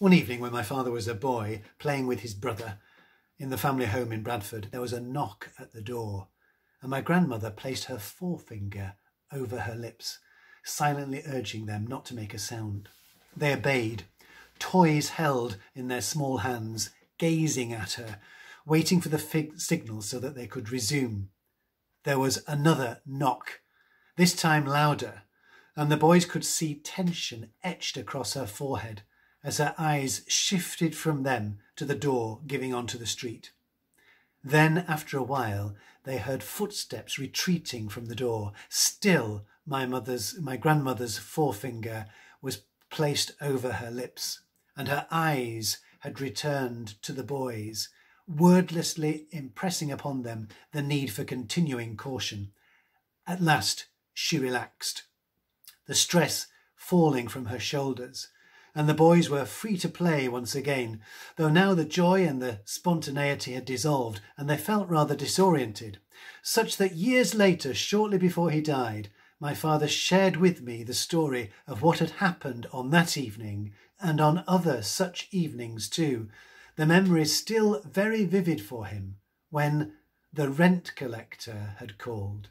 One evening when my father was a boy, playing with his brother in the family home in Bradford, there was a knock at the door, and my grandmother placed her forefinger over her lips, silently urging them not to make a sound. They obeyed, toys held in their small hands, gazing at her, waiting for the signal so that they could resume. There was another knock, this time louder, and the boys could see tension etched across her forehead as her eyes shifted from them to the door giving onto the street. Then, after a while, they heard footsteps retreating from the door. Still, my grandmother's forefinger was placed over her lips, and her eyes had returned to the boys, wordlessly impressing upon them the need for continuing caution. At last, she relaxed, the stress falling from her shoulders, and the boys were free to play once again, though now the joy and the spontaneity had dissolved, and they felt rather disoriented, such that years later, shortly before he died, my father shared with me the story of what had happened on that evening, and on other such evenings too, the memory still very vivid for him, when the rent collector had called.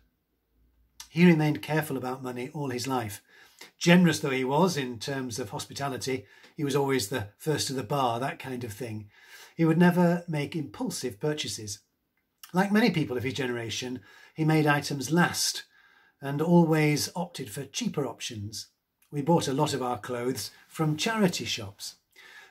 He remained careful about money all his life. Generous though he was in terms of hospitality, he was always the first to the bar, that kind of thing. He would never make impulsive purchases. Like many people of his generation, he made items last and always opted for cheaper options. We bought a lot of our clothes from charity shops.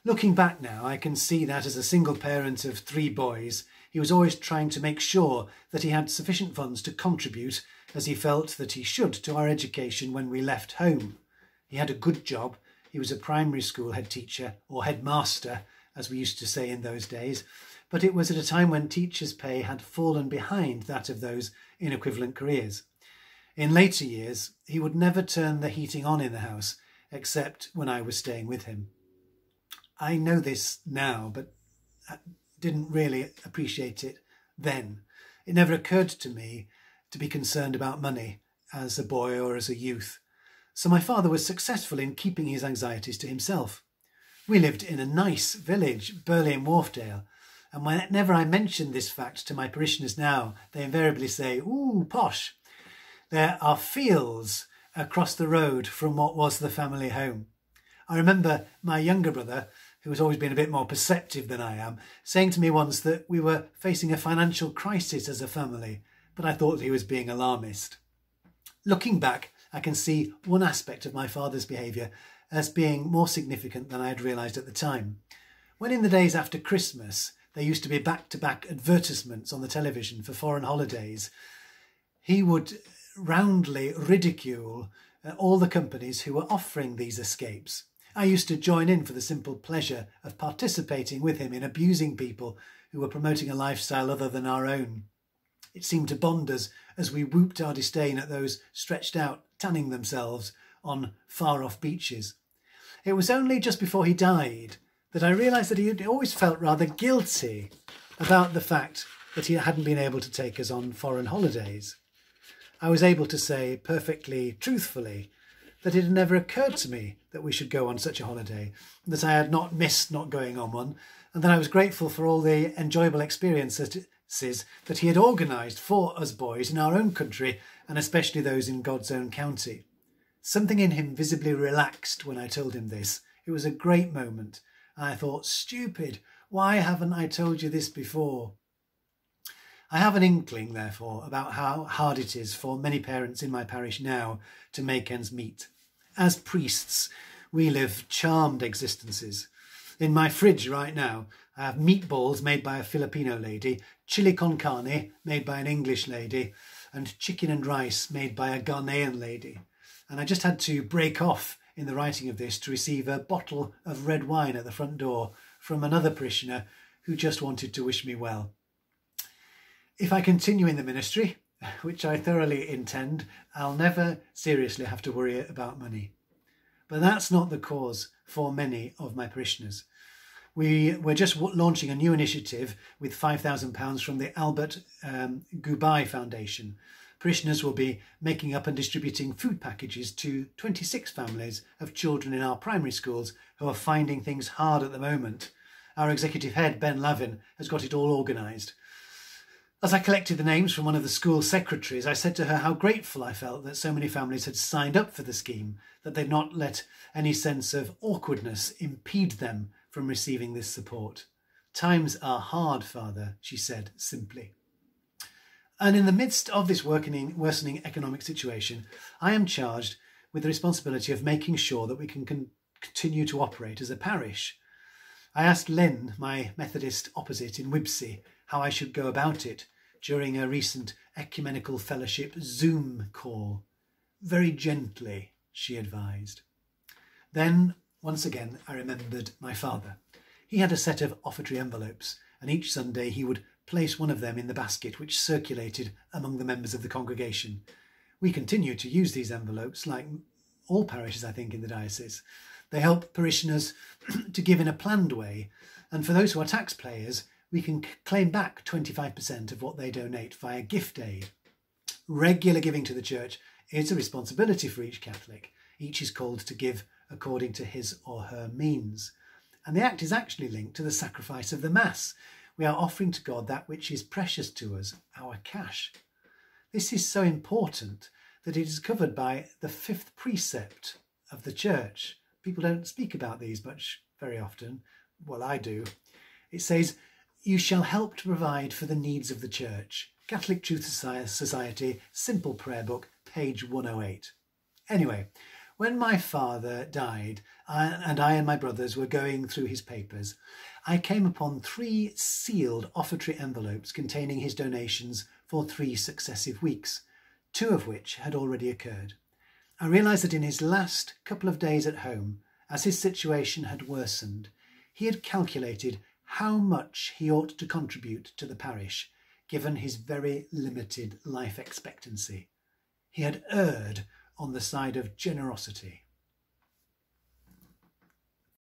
Looking back now, I can see that as a single parent of 3 boys, he was always trying to make sure that he had sufficient funds to contribute, as he felt that he should, to our education when we left home. He had a good job. He was a primary school head teacher, or headmaster, as we used to say in those days, but it was at a time when teachers' pay had fallen behind that of those in equivalent careers. In later years, he would never turn the heating on in the house, except when I was staying with him. I know this now, but I didn't really appreciate it then. It never occurred to me to be concerned about money as a boy or as a youth. So my father was successful in keeping his anxieties to himself. We lived in a nice village, Burley in Wharfdale, and whenever I mention this fact to my parishioners now, they invariably say, "Ooh, posh." There are fields across the road from what was the family home. I remember my younger brother, who has always been a bit more perceptive than I am, saying to me once that we were facing a financial crisis as a family, but I thought he was being alarmist. Looking back, I can see one aspect of my father's behaviour as being more significant than I had realised at the time. When in the days after Christmas, there used to be back-to-back advertisements on the television for foreign holidays, he would roundly ridicule all the companies who were offering these escapes. I used to join in for the simple pleasure of participating with him in abusing people who were promoting a lifestyle other than our own. It seemed to bond us as we whooped our disdain at those stretched out, tanning themselves on far-off beaches. It was only just before he died that I realised that he had always felt rather guilty about the fact that he hadn't been able to take us on foreign holidays. I was able to say perfectly truthfully that it had never occurred to me that we should go on such a holiday, that I had not missed not going on one, and that I was grateful for all the enjoyable experiences that he had organised for us boys in our own country, and especially those in God's own county. Something in him visibly relaxed when I told him this. It was a great moment. I thought, stupid, why haven't I told you this before? I have an inkling, therefore, about how hard it is for many parents in my parish now to make ends meet. As priests, we live charmed existences. In my fridge right now, I have meatballs made by a Filipino lady, chili con carne made by an English lady, and chicken and rice made by a Ghanaian lady. And I just had to break off in the writing of this to receive a bottle of red wine at the front door from another parishioner who just wanted to wish me well. If I continue in the ministry, which I thoroughly intend, I'll never seriously have to worry about money. But that's not the cause for many of my parishioners. We're just launching a new initiative with £5,000 from the Albert Gubai Foundation. Parishioners will be making up and distributing food packages to 26 families of children in our primary schools who are finding things hard at the moment. Our executive head, Ben Lavin, has got it all organised. As I collected the names from one of the school secretaries, I said to her how grateful I felt that so many families had signed up for the scheme, that they'd not let any sense of awkwardness impede them from receiving this support. "Times are hard, Father," she said simply. And in the midst of this worsening economic situation, I am charged with the responsibility of making sure that we can continue to operate as a parish. I asked Lynn, my Methodist opposite in Wibsey, how I should go about it during a recent ecumenical fellowship Zoom call. "Very gently," she advised. Then, once again, I remembered my father. He had a set of offertory envelopes, and each Sunday he would place one of them in the basket which circulated among the members of the congregation. We continue to use these envelopes, like all parishes, I think, in the diocese. They help parishioners to give in a planned way, and for those who are taxpayers, we can claim back 25% of what they donate via gift aid. Regular giving to the church is a responsibility for each Catholic. Each is called to give according to his or her means. And the act is actually linked to the sacrifice of the Mass. We are offering to God that which is precious to us, our cash. This is so important that it is covered by the 5th precept of the church. People don't speak about these much very often. Well, I do. It says, "You shall help to provide for the needs of the church." Catholic Truth Society, Simple Prayer Book, page 108. Anyway, when my father died and I and my brothers were going through his papers, I came upon 3 sealed offertory envelopes containing his donations for 3 successive weeks, 2 of which had already occurred. I realised that in his last couple of days at home, as his situation had worsened, he had calculated how much he ought to contribute to the parish, given his very limited life expectancy. He had erred on the side of generosity.